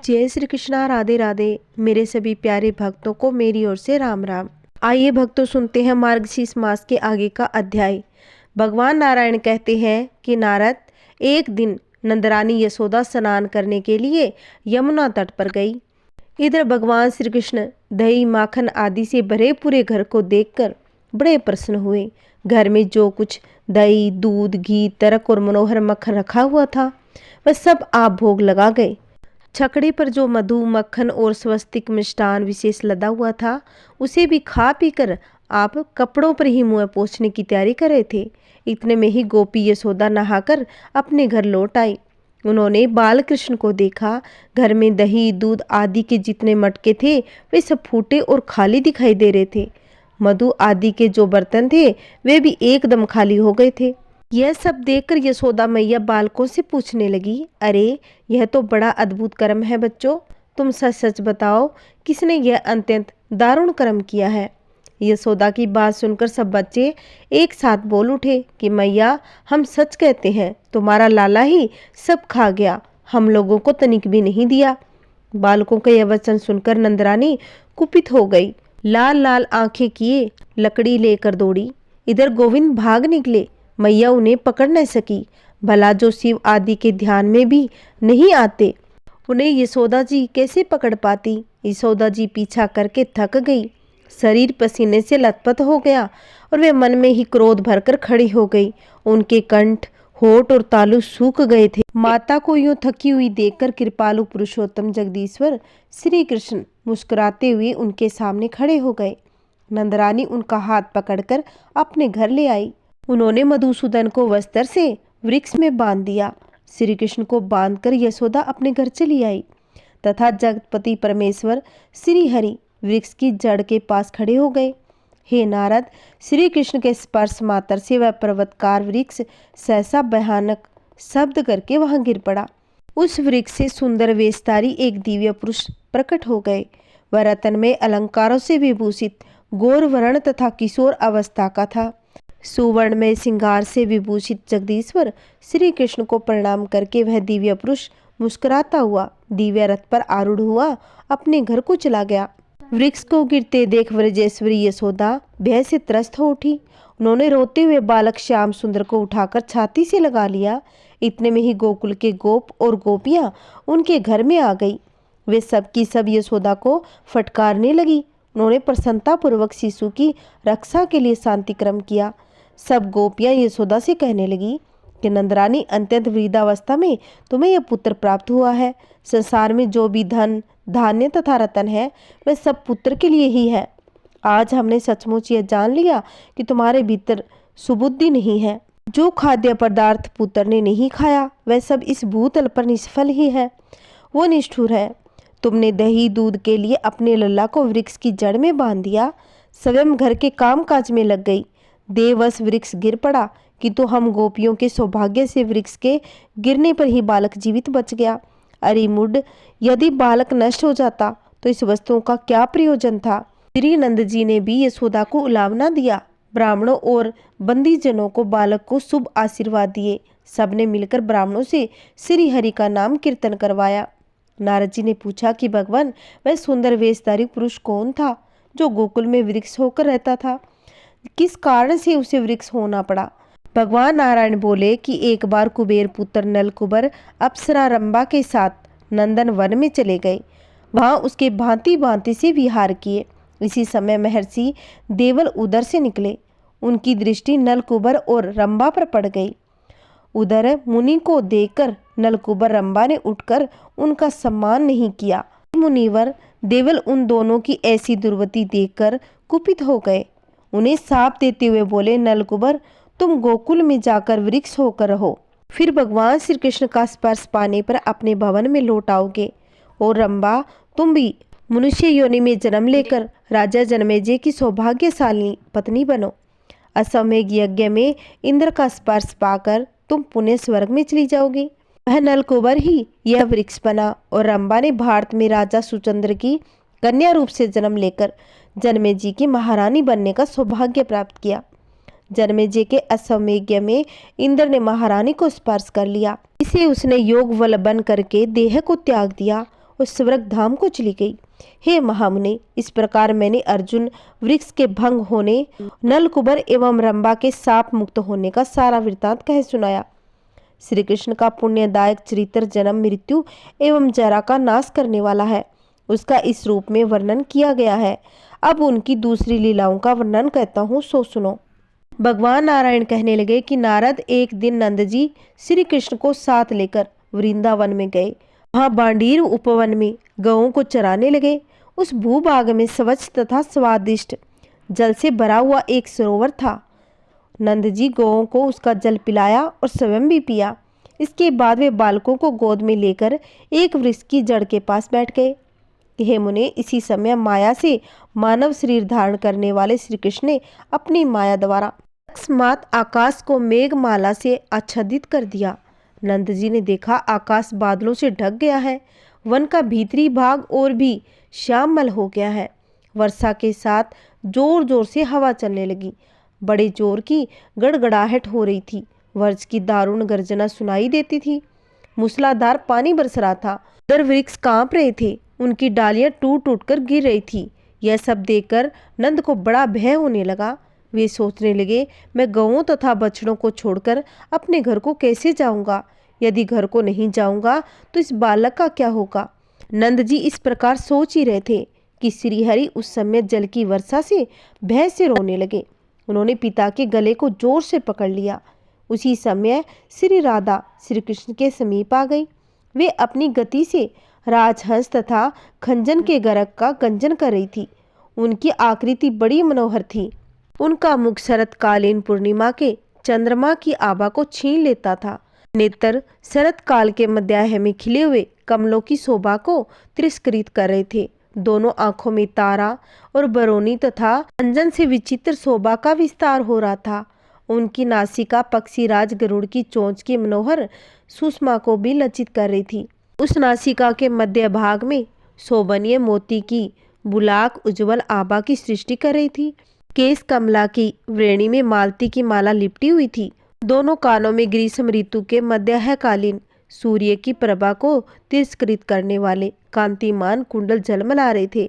जय श्री कृष्णा। राधे राधे। मेरे सभी प्यारे भक्तों को मेरी ओर से राम राम। आइए भक्तों, सुनते हैं मार्गशीर्ष मास के आगे का अध्याय। भगवान नारायण कहते हैं कि नारद, एक दिन नंदरानी यशोदा स्नान करने के लिए यमुना तट पर गई। इधर भगवान श्री कृष्ण दही माखन आदि से भरे पूरे घर को देखकर बड़े प्रसन्न हुए। घर में जो कुछ दही, दूध, घी, तरक और मनोहर मक्खन रखा हुआ था वह सब आप भोग लगा गए। छकड़ी पर जो मधु, मक्खन और स्वस्तिक मिष्ठान विशेष लदा हुआ था उसे भी खा पीकर आप कपड़ों पर ही मुंह पोंछने की तैयारी कर रहे थे। इतने में ही गोपी यशोदा नहाकर अपने घर लौट आई। उन्होंने बाल कृष्ण को देखा। घर में दही, दूध आदि के जितने मटके थे वे सब फूटे और खाली दिखाई दे रहे थे। मधु आदि के जो बर्तन थे वे भी एकदम खाली हो गए थे। यह सब देखकर यशोदा मैया बालकों से पूछने लगी, अरे यह तो बड़ा अद्भुत कर्म है बच्चों, तुम सच सच बताओ, किसने यह अत्यंत दारुण कर्म किया है। यशोदा की बात सुनकर सब बच्चे एक साथ बोल उठे कि मैया, हम सच कहते हैं, तुम्हारा लाला ही सब खा गया, हम लोगों को तनिक भी नहीं दिया। बालकों का यह वचन सुनकर नंदरानी कुपित हो गई। लाल लाल आंखें किए लकड़ी लेकर दौड़ी। इधर गोविंद भाग निकले। मैया उन्हें पकड़ न सकी। भला जो शिव आदि के ध्यान में भी नहीं आते उन्हें यशोदा जी कैसे पकड़ पाती। यशोदा जी पीछा करके थक गई, शरीर पसीने से लथपथ हो गया और वे मन में ही क्रोध भरकर खड़ी हो गई। उनके कंठ, होठ और तालु सूख गए थे। माता को यूं थकी हुई देखकर कृपालु पुरुषोत्तम जगदीश्वर श्री कृष्ण मुस्कुराते हुए उनके सामने खड़े हो गए। नंदरानी उनका हाथ पकड़कर अपने घर ले आई। उन्होंने मधुसूदन को वस्त्र से वृक्ष में बांध दिया। श्री कृष्ण को बांधकर यशोदा अपने घर चली आई तथा जगतपति परमेश्वर श्री हरि वृक्ष की जड़ के पास खड़े हो गए। हे नारद, श्री कृष्ण के स्पर्श मात्र से वह पर्वतकार वृक्ष सहसा भयानक शब्द करके वहां गिर पड़ा। उस वृक्ष से सुंदर वेशधारी एक दिव्य पुरुष प्रकट हो गए। वह रत्न में अलंकारों से विभूषित गौर वर्ण तथा किशोर अवस्था का था। सुवर्ण में श्रृंगार से विभूषित जगदीश्वर श्री कृष्ण को प्रणाम करके वह दिव्य पुरुष मुस्कुराता हुआ दिव्य रथ पर आरूढ़ हुआ अपने घर को चला गया। वृक्ष को गिरते देख व्रजेश्वरी यशोदा भय से त्रस्त हो उठी। उन्होंने रोते हुए बालक श्याम सुंदर को उठाकर छाती से लगा लिया। इतने में ही गोकुल के गोप और गोपियां उनके घर में आ गई। वे सब की सब यशोदा को फटकारने लगी। उन्होंने प्रसन्नता पूर्वक शिशु की रक्षा के लिए शांति क्रम किया। सब गोपियां यशोदा से कहने लगी कि नंदरानी, अत्यंत वृद्धावस्था में तुम्हें यह पुत्र प्राप्त हुआ है। संसार में जो भी धन, धान्य तथा रतन है वह सब पुत्र के लिए ही है। आज हमने सचमुच यह जान लिया कि तुम्हारे भीतर सुबुद्धि नहीं है। जो खाद्य पदार्थ पुत्र ने नहीं खाया वह सब इस भूतल पर निष्फल ही है, वो निष्ठुर है। तुमने दही दूध के लिए अपने लल्ला को वृक्ष की जड़ में बांध दिया, स्वयं घर के काम काज में लग गई। देववश वृक्ष गिर पड़ा किंतु हम गोपियों के सौभाग्य से वृक्ष के गिरने पर ही बालक जीवित बच गया। अरे मूढ़, यदि बालक नष्ट हो जाता तो इस वस्तुओं का क्या प्रयोजन था। श्री नंद जी ने भी यशोदा को उलावना दिया। ब्राह्मणों और बंदीजनों को बालक को शुभ आशीर्वाद दिए। सबने मिलकर ब्राह्मणों से श्री हरि का नाम कीर्तन करवाया। नारद जी ने पूछा कि भगवान, वह सुंदर वेशधारी पुरुष कौन था जो गोकुल में वृक्ष होकर रहता था? किस कारण से उसे वृक्ष होना पड़ा? भगवान नारायण बोले कि एक बार कुबेर पुत्र नलकुबर अप्सरा रंबा के साथ नंदन वन में चले गए। वहां उसके भांति भांति से विहार किए। इसी समय महर्षि देवल उधर से निकले। उनकी दृष्टि नलकुबर और रंबा पर पड़ गई। उधर मुनि को देखकर नलकुबर रंबा ने उठकर उनका सम्मान नहीं किया। मुनिवर देवल उन दोनों की ऐसी दुर्गति देखकर कुपित हो गए। उन्हें शाप देते हुए बोले, नलकुबर, तुम गोकुल में जाकर वृक्ष होकर रहो, फिर भगवान श्री कृष्ण का स्पर्श पाने पर अपने भवन में लौट आओगे। और रंबा, तुम भी मनुष्य योनि में जन्म लेकर राजा जनमेजय की सौभाग्यशाली पत्नी बनो। अश्वमेध यज्ञ में इंद्र का स्पर्श पाकर तुम पुण्य स्वर्ग में चली जाओगी। वह नलकुबर ही यह वृक्ष बना और रंबा ने भारत में राजा सुचंद्र की कन्या रूप से जन्म लेकर जनमेजय की महारानी बनने का सौभाग्य प्राप्त किया। जनमेजय के अश्वमेध में इंद्र ने महारानी को स्पर्श कर लिया। इसे उसने योग बल बन करके देह को त्याग दिया और स्वर्ग धाम को चली गई। हे महामुने, इस प्रकार मैंने अर्जुन वृक्ष के भंग होने, नलकुबर एवं रंभा के साप मुक्त होने का सारा वृत्तांत कह सुनाया। श्री कृष्ण का पुण्यदायक चरित्र जन्म, मृत्यु एवं जरा का नाश करने वाला है, उसका इस रूप में वर्णन किया गया है। अब उनकी दूसरी लीलाओं का वर्णन कहता हूँ, सो सुनो। भगवान नारायण कहने लगे कि नारद, एक दिन नंद जी श्री कृष्ण को साथ लेकर वृंदावन में गए। वहाँ बांडीर उपवन में गौओं को चराने लगे। उस भूभाग में स्वच्छ तथा स्वादिष्ट जल से भरा हुआ एक सरोवर था। नंद जी गौओं को उसका जल पिलाया और स्वयं भी पिया। इसके बाद वे बालकों को गोद में लेकर एक वृक्ष की जड़ के पास बैठ गए। हे मुने, इसी समय माया से मानव शरीर धारण करने वाले श्री कृष्ण ने अपनी माया द्वारा अकस्मात आकाश को मेघमाला से आच्छादित कर दिया। नंद जी ने देखा आकाश बादलों से ढक गया है, वन का भीतरी भाग और भी श्यामल हो गया है। वर्षा के साथ जोर जोर से हवा चलने लगी, बड़े जोर की गड़गड़ाहट हो रही थी, वज्र की दारुण गर्जना सुनाई देती थी, मूसलाधार पानी बरस रहा था, उधर वृक्ष कांप रहे थे, उनकी डालियां टूट टूट कर गिर रही थी। यह सब देखकर नंद को बड़ा भय होने लगा। वे सोचने लगे, मैं गौओं तथा बछड़ों को छोड़कर अपने घर को कैसे जाऊंगा? यदि घर को नहीं जाऊंगा तो इस बालक का क्या होगा? नंद जी इस प्रकार सोच ही रहे थे कि श्रीहरि उस समय जल की वर्षा से भय से रोने लगे। उन्होंने पिता के गले को जोर से पकड़ लिया। उसी समय श्री राधा श्री कृष्ण के समीप आ गई। वे अपनी गति से राजहंस तथा खंजन के गरज का गंजन कर रही थी। उनकी आकृति बड़ी मनोहर थी। उनका मुख शरतकालीन पूर्णिमा के चंद्रमा की आभा को छीन लेता था। नेत्र शरत काल के मध्याह्न में खिले हुए कमलों की शोभा को तिरस्कृत कर रहे थे। दोनों आंखों में तारा और बरौनी तथा अंजन से विचित्र शोभा का विस्तार हो रहा था। उनकी नासिका पक्षीराज गरुड़ की चोंच की मनोहर सुषमा को भी लज्जित कर रही थी। उस नासिका के मध्य भाग में शोभनीय मोती की बुलाक उज्जवल आभा की सृष्टि कर रही थी। केश कमला की व्रेणी में मालती की माला लिपटी हुई थी। दोनों कानों में ग्रीष्म ऋतु के मध्याह्नकालीन सूर्य की प्रभा को तिरस्कृत करने वाले कांतिमान कुंडल झलमला रहे थे।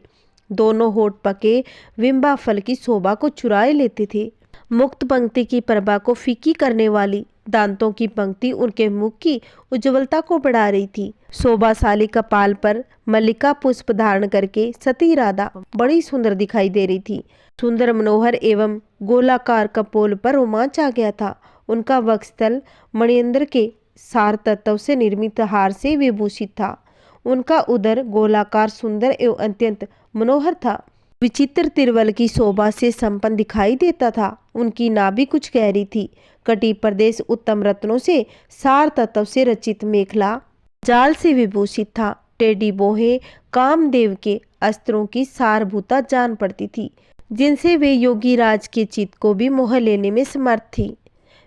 दोनों होठ पके विंबा फल की शोभा को चुराए लेते थे। मुक्त पंक्ति की प्रभा को फीकी करने वाली दांतों की पंक्ति उनके मुख की उज्ज्वलता को बढ़ा रही थी। शोभाशाली कपाल पर मल्लिका पुष्प धारण करके सती राधा बड़ी सुंदर दिखाई दे रही थी। सुंदर मनोहर एवं गोलाकार कपोल पर रोमांच आ गया था। उनका वक्षस्थल मणियंद्र के सार तत्व से निर्मित हार से विभूषित था। उनका उदर गोलाकार सुंदर एवं अत्यंत मनोहर था। विचित्र तिरवल की शोभा से संपन्न दिखाई देता था। उनकी नाभि कुछ गहरी थी। कटी प्रदेश उत्तम रत्नों से सार तत्व से रचित मेखला जाल से विभूषित था। टेढ़ी बोहे कामदेव के अस्त्रों की सारभूता जान पड़ती थी, जिनसे वे योगी राज के चित्त को भी मोह लेने में समर्थ थी।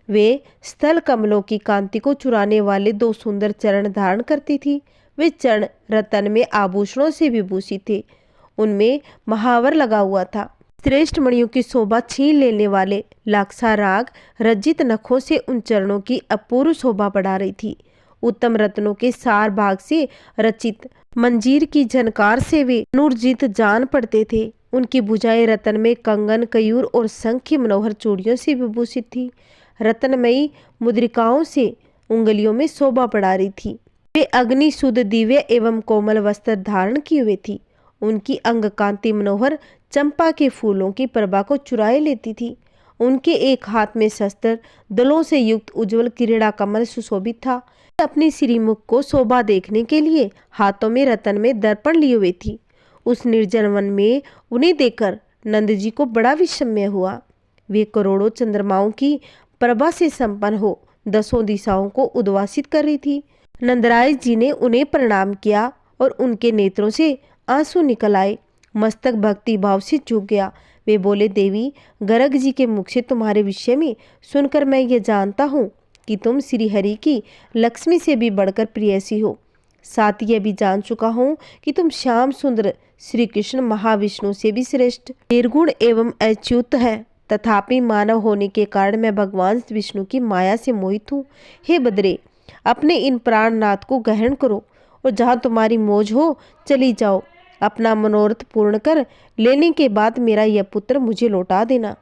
वे स्थल कमलों की कांति को चुराने वाले दो सुंदर चरण धारण करती थी। वे चरण रतन में आभूषणों से विभूषित थे। उनमें महावर लगा हुआ था। श्रेष्ठ मणियों की शोभा छीन लेने वाले लाक्षाराग रजित नखों से उन चरणों की अपूर्व शोभा बढ़ा रही थी। उत्तम रत्नों के सार भाग से रचित मंजीर की झनकार से वे नूरजित जान पड़ते थे। उनकी भुजाएं रतन में कंगन, कयूर और शंख की मनोहर चूड़ियों से विभूषित थी। रत्नमयी मुद्रिकाओं से उंगलियों में शोभा बढ़ा रही थी। वे अग्नि शुद्ध दिव्य एवं कोमल वस्त्र धारण किए हुए थी। उनकी अंग कांति मनोहर चंपा के फूलों की प्रभा को चुराए लेती थी। उनके एक हाथ में शस्त्र दलों से युक्त उज्जवल क्रीड़ा कमल सुशोभित था। अपनी श्रीमुख को शोभा देखने के लिए हाथों में रतन में दर्पण लिए हुए थी। उस निर्जन वन में उन्हें देखकर नंद जी को बड़ा विस्मय हुआ। वे करोड़ों चंद्रमाओं की प्रभा से संपन्न हो दसों दिशाओं को उद्वासित कर रही थी। नंदराय जी ने उन्हें प्रणाम किया और उनके नेत्रों से आंसू निकल आए। मस्तक भक्ति भाव से झुक गया। वे बोले, देवी, गर्ग जी के मुख से तुम्हारे विषय में सुनकर मैं ये जानता हूँ कि तुम श्री हरि की लक्ष्मी से भी बढ़कर प्रियसी हो। साथ यह भी जान चुका हूँ कि तुम श्याम सुंदर श्री कृष्ण महाविष्णु से भी श्रेष्ठ निर्गुण एवं अच्युत है। तथापि मानव होने के कारण मैं भगवान विष्णु की माया से मोहित हूँ। हे बद्रे, अपने इन प्राणनाथ को ग्रहण करो और जहाँ तुम्हारी मौज हो चली जाओ। अपना मनोरथ पूर्ण कर लेने के बाद मेरा यह पुत्र मुझे लौटा देना।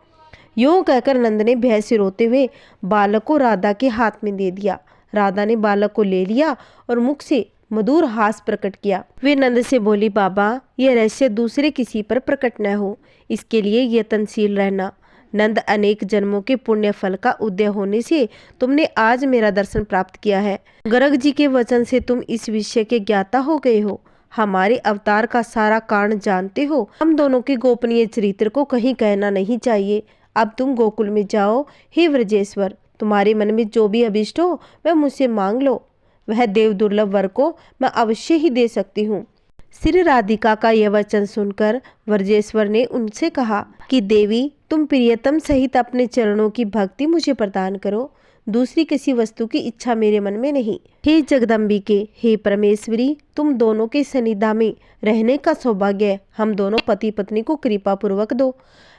यूं कहकर नंद ने भय से रोते हुए बालक को राधा के हाथ में दे दिया। राधा ने बालक को ले लिया और मुख से मधुर हास प्रकट किया। वे नंद से बोली, बाबा, यह रहस्य दूसरे किसी पर प्रकट न हो, इसके लिए यत्नशील रहना। नंद, अनेक जन्मों के पुण्य फल का उदय होने से तुमने आज मेरा दर्शन प्राप्त किया है। गर्ग जी के वचन से तुम इस विषय के ज्ञाता हो गए हो, हमारे अवतार का सारा कारण जानते हो। हम दोनों के गोपनीय चरित्र को कहीं कहना नहीं चाहिए। अब तुम गोकुल में जाओ। हे व्रजेश्वर, तुम्हारे मन में जो भी अभिष्ट हो वह मुझसे मांग लो। वह देव दुर्लभ वर को मैं अवश्य ही दे सकती हूँ। श्री राधिका का यह वचन सुनकर व्रजेश्वर ने उनसे कहा कि देवी, तुम प्रियतम सहित अपने चरणों की भक्ति मुझे प्रदान करो। दूसरी किसी वस्तु की इच्छा मेरे मन में नहीं। हे जगदम्बिके, हे परमेश्वरी, तुम दोनों के सनिधा में रहने का सौभाग्य हम दोनों पति पत्नी को कृपा पूर्वक दो।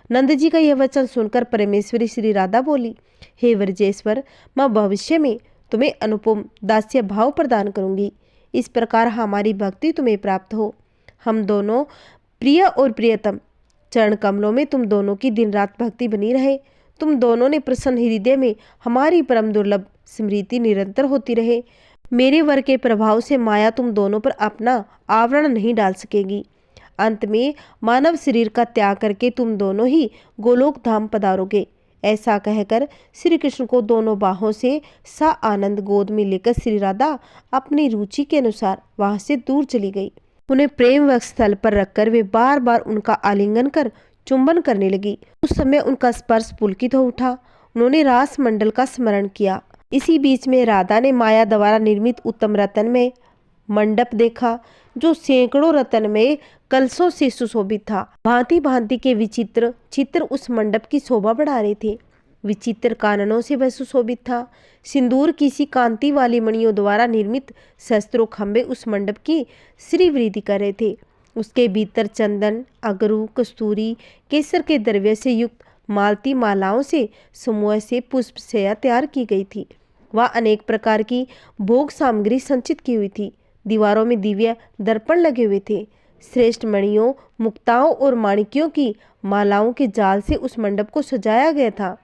नंद जी का यह वचन सुनकर परमेश्वरी श्री राधा बोली, हे व्रजेश्वर, मैं भविष्य में तुम्हें अनुपम दास्य भाव प्रदान करूंगी। इस प्रकार हमारी भक्ति तुम्हें प्राप्त हो। हम दोनों प्रिय और प्रियतम चरण कमलों में तुम दोनों की दिन रात भक्ति बनी रहे। तुम दोनों ने प्रसन्न हृदय में हमारी परम दुर्लभ स्मृति निरंतर होती रहे। मेरे वर के प्रभाव से माया तुम दोनों पर अपना आवरण नहीं डाल सकेगी। अंत में मानव शरीर का त्याग करके तुम दोनों ही गोलोक धाम पधारोगे। ऐसा कहकर श्री कृष्ण को दोनों बाहों से सा आनंद गोद में लेकर श्री राधा अपनी रुचि के अनुसार वहां से दूर चली गई। उन्हें प्रेम वक्ष स्थल पर रखकर वे बार बार उनका आलिंगन कर चुंबन करने लगी। उस समय उनका स्पर्श पुलकित हो उठा। उन्होंने रास मंडल का स्मरण किया। इसी बीच में राधा ने माया द्वारा निर्मित उत्तम रतन में मंडप देखा, जो सैकड़ों रतन में कलशों से सुशोभित था। भांति भांति के विचित्र चित्र उस मंडप की शोभा बढ़ा रहे थे। विचित्र काननों से वह सुशोभित था। सिंदूर की सी कांति वाली मणियों द्वारा निर्मित शस्त्रों खंभे उस मंडप की श्रीवृद्धि कर रहे थे। उसके भीतर चंदन, अगरू, कस्तूरी, केसर के द्रव्य से युक्त मालती मालाओं से समूह से पुष्प शैया तैयार की गई थी। वह अनेक प्रकार की भोग सामग्री संचित की हुई थी। दीवारों में दिव्य दर्पण लगे हुए थे। श्रेष्ठ मणियों, मुक्ताओं और माणिक्यों की मालाओं के जाल से उस मंडप को सजाया गया था।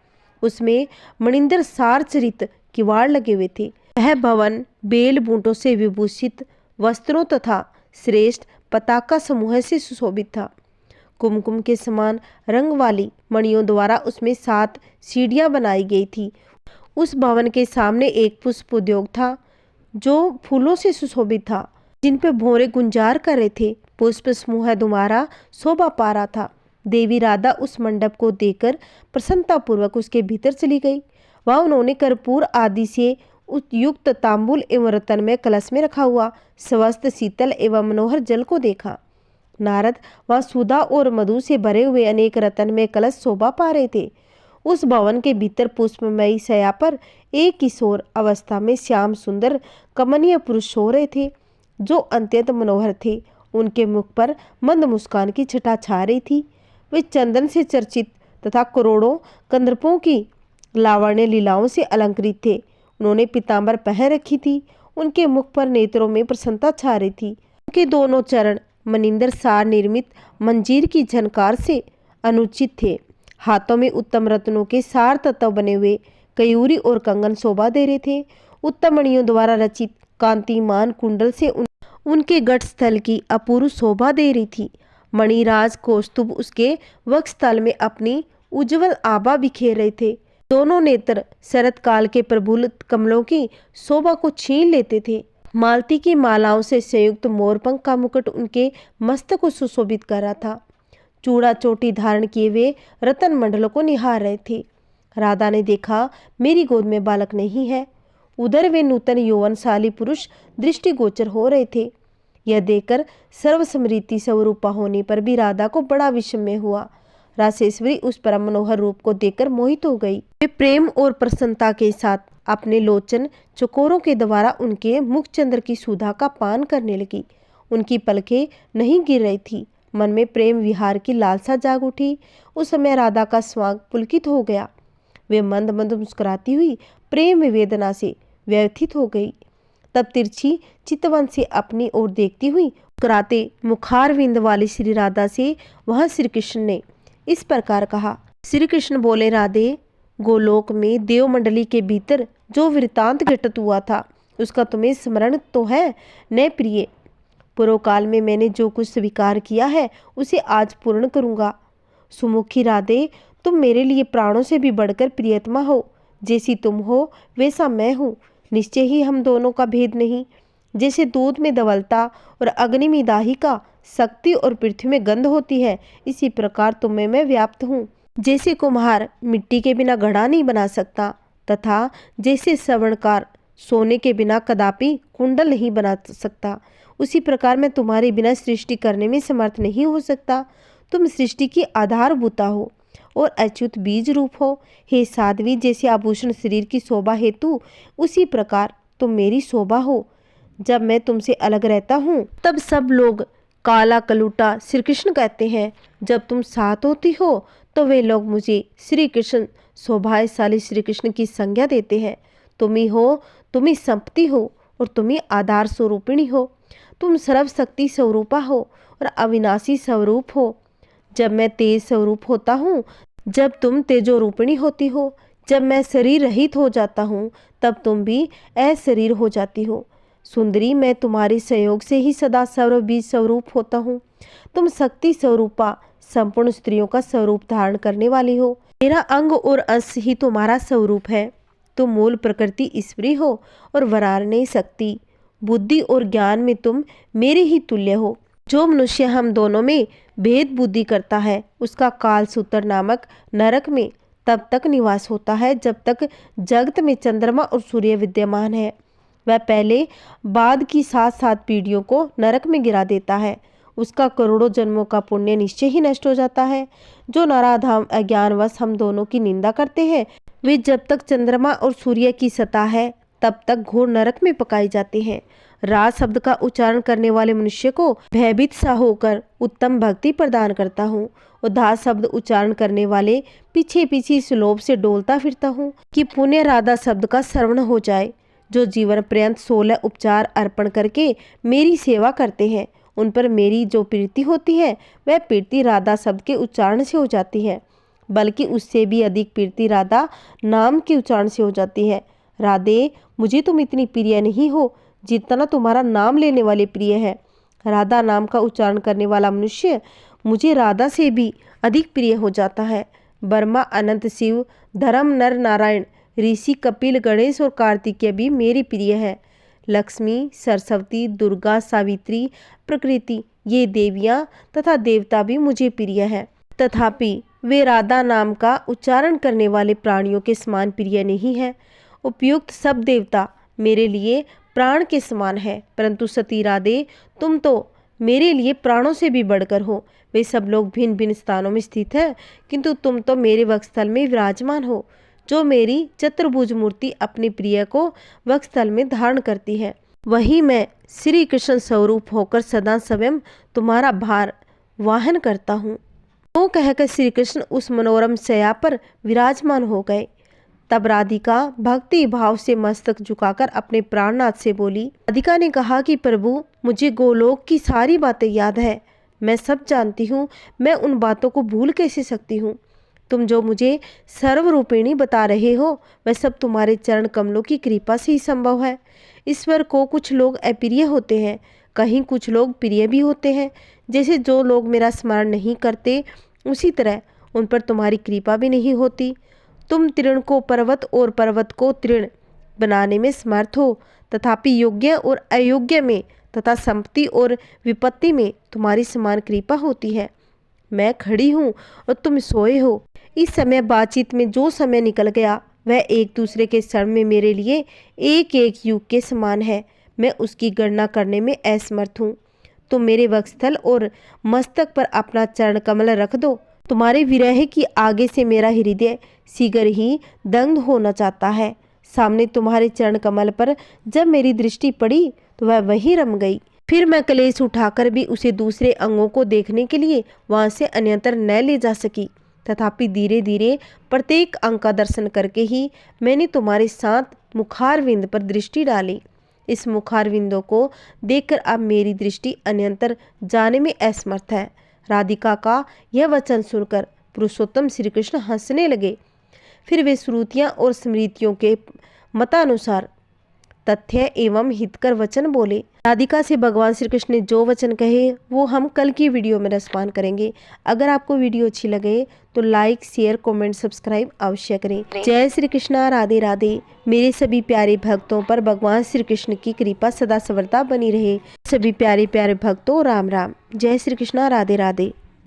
उसमें मणिंदर सार चरित किवाड़ लगे हुए थे। वह भवन बेल बूटों से विभूषित वस्त्रों तथा श्रेष्ठ पताका समूह से सुशोभित था। कुमकुम के समान रंग वाली मणियों द्वारा उसमें 7 सीढ़ियां बनाई गई थी। उस भवन के सामने एक पुष्प उद्योग था, जो फूलों से सुशोभित था, जिन पे भौरे गुंजार कर रहे थे। पुष्प समूह द्वारा शोभा पा रहा था। देवी राधा उस मंडप को देखकर प्रसन्नतापूर्वक उसके भीतर चली गई। वह उन्होंने कर्पूर आदि से युक्त तांबूल एवं रतन में कलश में रखा हुआ स्वस्थ शीतल एवं मनोहर जल को देखा। नारद वह सुधा और मधु से भरे हुए अनेक रतन में कलश शोभा पा रहे थे। उस भवन के भीतर पुष्पमयी शैया पर एक किशोर अवस्था में श्याम सुंदर कमनीय पुरुष सो रहे थे, जो अत्यंत मनोहर थे। उनके मुख पर मंद मुस्कान की छटा छा रही थी। वे चंदन से चर्चित तथा करोड़ों कंदर्पों की लावण्य लीलाओं से अलंकृत थे। उन्होंने पीतांबर पहन रखी थी। उनके मुख पर नेत्रों में प्रसन्नता छा रही थी। उनके दोनों चरण मनिंदर सार निर्मित मंजीर की झनकार से अनुचित थे। हाथों में उत्तम रत्नों के सार तत्व बने हुए कयूरी और कंगन शोभा दे रहे थे। उत्तम मणियों द्वारा रचित कांतिमान कुंडल से उनके गठ स्थल की अपूर्व शोभा दे रही थी। मणिराज कौस्तुभ उसके वक्षस्थल में अपनी उज्जवल आभा बिखेर रहे थे। दोनों नेत्र शरत काल के प्रफुल्लित कमलों की शोभा को छीन लेते थे। मालती की मालाओं से संयुक्त मोरपंख का मुकुट उनके मस्तक को सुशोभित कर रहा था। चूड़ा चोटी धारण किए हुए रतन मंडलों को निहार रहे थे। राधा ने देखा, मेरी गोद में बालक नहीं है। उधर वे नूतन यौवनशाली पुरुष दृष्टिगोचर हो रहे थे। यह देखकर सर्वसमृति स्वरूपा होने पर भी राधा को बड़ा विस्मय हुआ। रासेश्वरी उस परम मनोहर रूप को देखकर मोहित हो गई। वे प्रेम और प्रसन्नता के साथ अपने लोचन चकोरों के द्वारा उनके मुखचंद्र की सुधा का पान करने लगी। उनकी पलकें नहीं गिर रही थी। मन में प्रेम विहार की लालसा जाग उठी। उस समय राधा का स्वांग पुलकित हो गया। वे मंद मंद मुस्कुराती हुई प्रेम वेदना से व्यथित हो गई। तब तिरछी चितवन से अपनी ओर देखती हुई मुस्कुराते मुखारविंद वाली श्री राधा से वह श्री कृष्ण ने इस प्रकार कहा। श्री कृष्ण बोले, राधे, गोलोक में देव मंडली के भीतर जो वृतांत घटित हुआ था उसका तुम्हें स्मरण तो है न प्रिय? पूर्व काल में मैंने जो कुछ स्वीकार किया है उसे आज पूर्ण करूंगा। सुमुखी राधे, तुम मेरे लिए प्राणों से भी बढ़कर प्रियतमा हो। जैसी तुम हो वैसा मैं हूँ। निश्चय ही हम दोनों का भेद नहीं। जैसे दूध में धवलता और अग्नि में दाहिका, शक्ति और पृथ्वी में गंध होती है, इसी प्रकार तुम में मैं व्याप्त हूँ। जैसे कुम्हार मिट्टी के बिना घड़ा नहीं बना सकता तथा जैसे श्रवणकार सोने के बिना कदापि कुंडल नहीं बना सकता, उसी प्रकार मैं तुम्हारे बिना सृष्टि करने में समर्थ नहीं हो सकता। तुम सृष्टि की आधारभूता हो और अच्युत बीज रूप हो। हे साध्वी, जैसे आभूषण शरीर की शोभा हेतु, उसी प्रकार तुम मेरी शोभा हो। जब मैं तुमसे अलग रहता हूँ तब सब लोग काला कलूटा श्री कृष्ण कहते हैं। जब तुम साथ होती हो तो वे लोग मुझे श्री कृष्ण, सौभाग्यशाली श्री कृष्ण की संज्ञा देते हैं। तुम ही हो, तुम ही संपत्ति हो और तुम ही आधार स्वरूपिणी हो। तुम सर्वशक्ति स्वरूपा हो और अविनाशी स्वरूप हो। जब मैं तेज स्वरूप होता हूँ, जब तुम तेजोरूपिणी होती हो, जब मैं शरीर रहित हो जाता हूँ, तब तुम भी अशरीर हो जाती हो। सुंदरी, मैं तुम्हारे सहयोग से ही सदा सर्व बीज स्वरूप होता हूँ। तुम शक्ति स्वरूपा संपूर्ण स्त्रियों का स्वरूप धारण करने वाली हो। मेरा अंग और अंश ही तुम्हारा स्वरूप है। तुम मूल प्रकृति ईश्वरी हो और वरारण्य शक्ति, बुद्धि और ज्ञान में तुम मेरे ही तुल्य हो। जो मनुष्य हम दोनों में भेद बुद्धि करता है उसका कालसूत्र नामक नरक में तब तक निवास होता है जब तक जगत में चंद्रमा और सूर्य विद्यमान है। वह पहले बाद की 7-7 पीढ़ियों को नरक में गिरा देता है। उसका करोड़ों जन्मों का पुण्य निश्चय ही नष्ट हो जाता है। जो नराधाम अज्ञानवश हम दोनों की निंदा करते हैं, वे जब तक चंद्रमा और सूर्य की सत्ता है तब तक घोर नरक में पकाए जाते हैं। राज शब्द का उच्चारण करने वाले मनुष्य को भयभीत सा होकर उत्तम भक्ति प्रदान करता हूँ। उदार शब्द उच्चारण करने वाले पीछे पीछे इस लोभ से डोलता फिरता हूँ कि पुण्य राधा शब्द का श्रवण हो जाए। जो जीवन पर्यंत 16 उपचार अर्पण करके मेरी सेवा करते हैं, उन पर मेरी जो प्रीति होती है वह प्रीति राधा शब्द के उच्चारण से हो जाती है, बल्कि उससे भी अधिक प्रीति राधा नाम के उच्चारण से हो जाती है। राधे, मुझे तुम इतनी प्रिय नहीं हो जितना तुम्हारा नाम लेने वाले प्रिय है। राधा नाम का उच्चारण करने वाला मनुष्य मुझे राधा से भी अधिक प्रिय हो जाता है। ब्रह्मा, अनंत शिव, धर्म, नर नारायण, ऋषि, कपिल, गणेश और कार्तिकेय भी मेरी प्रिय है। लक्ष्मी, सरस्वती, दुर्गा, सावित्री, प्रकृति, ये देवियाँ तथा देवता भी मुझे प्रिय है। तथापि वे राधा नाम का उच्चारण करने वाले प्राणियों के समान प्रिय नहीं है। उपयुक्त सब देवता मेरे लिए प्राण के समान है, परंतु सती राधे, तुम तो मेरे लिए प्राणों से भी बढ़कर हो। वे सब लोग भिन्न भिन्न स्थानों में स्थित हैं, किंतु तुम तो मेरे वक्षस्थल में विराजमान हो। जो मेरी चतुर्भुज मूर्ति अपने प्रिय को वक्षस्थल में धारण करती है, वही मैं श्री कृष्ण स्वरूप होकर सदा स्वयं तुम्हारा भार वाहन करता हूँ। तो कहकर श्री कृष्ण उस मनोरम शैया पर विराजमान हो गए। तब राधिका भक्ति भाव से मस्तक झुकाकर अपने प्राणनाथ से बोली। राधिका ने कहा कि प्रभु, मुझे गोलोक की सारी बातें याद है, मैं सब जानती हूँ, मैं उन बातों को भूल कैसे सकती हूँ। तुम जो मुझे सर्वरूपिणी बता रहे हो वह सब तुम्हारे चरण कमलों की कृपा से ही संभव है। ईश्वर को कुछ लोग अप्रिय होते हैं, कहीं कुछ लोग प्रिय भी होते हैं। जैसे जो लोग मेरा स्मरण नहीं करते, उसी तरह उन पर तुम्हारी कृपा भी नहीं होती। तुम तृण को पर्वत और पर्वत को तृण बनाने में समर्थ हो, तथापि योग्य और अयोग्य में तथा संपत्ति और विपत्ति में तुम्हारी समान कृपा होती है। मैं खड़ी हूँ और तुम सोए हो। इस समय बातचीत में जो समय निकल गया वह एक दूसरे के क्षण में मेरे लिए एक एक युग के समान है। मैं उसकी गणना करने में असमर्थ हूँ। तुम मेरे वक्षस्थल और मस्तक पर अपना चरण कमल रख दो। तुम्हारे विरह की आगे से मेरा हृदय शीघ्र ही दंग होना चाहता है। सामने तुम्हारे चरण कमल पर जब मेरी दृष्टि पड़ी तो वह वहीं रम गई। फिर मैं कलेश उठाकर भी उसे दूसरे अंगों को देखने के लिए वहां से अन्यत्र न ले जा सकी। तथापि धीरे धीरे प्रत्येक अंग का दर्शन करके ही मैंने तुम्हारे साथ मुखारविंद पर दृष्टि डाली। इस मुखारविंदों को देखकर अब मेरी दृष्टि अन्यंतर जाने में असमर्थ है। राधिका का यह वचन सुनकर पुरुषोत्तम श्री कृष्ण हंसने लगे। फिर वे श्रुतियाँ और स्मृतियों के मतानुसार तथ्य एवं हितकर वचन बोले। राधिका से भगवान श्री कृष्ण ने जो वचन कहे वो हम कल की वीडियो में रसपान करेंगे। अगर आपको वीडियो अच्छी लगे तो लाइक, शेयर, कमेंट, सब्सक्राइब अवश्य करें। जय श्री कृष्णा, राधे राधे। मेरे सभी प्यारे भक्तों पर भगवान श्री कृष्ण की कृपा सदा सर्वदा बनी रहे। सभी प्यारे प्यारे भक्तों, राम राम। जय श्री कृष्णा, राधे राधे।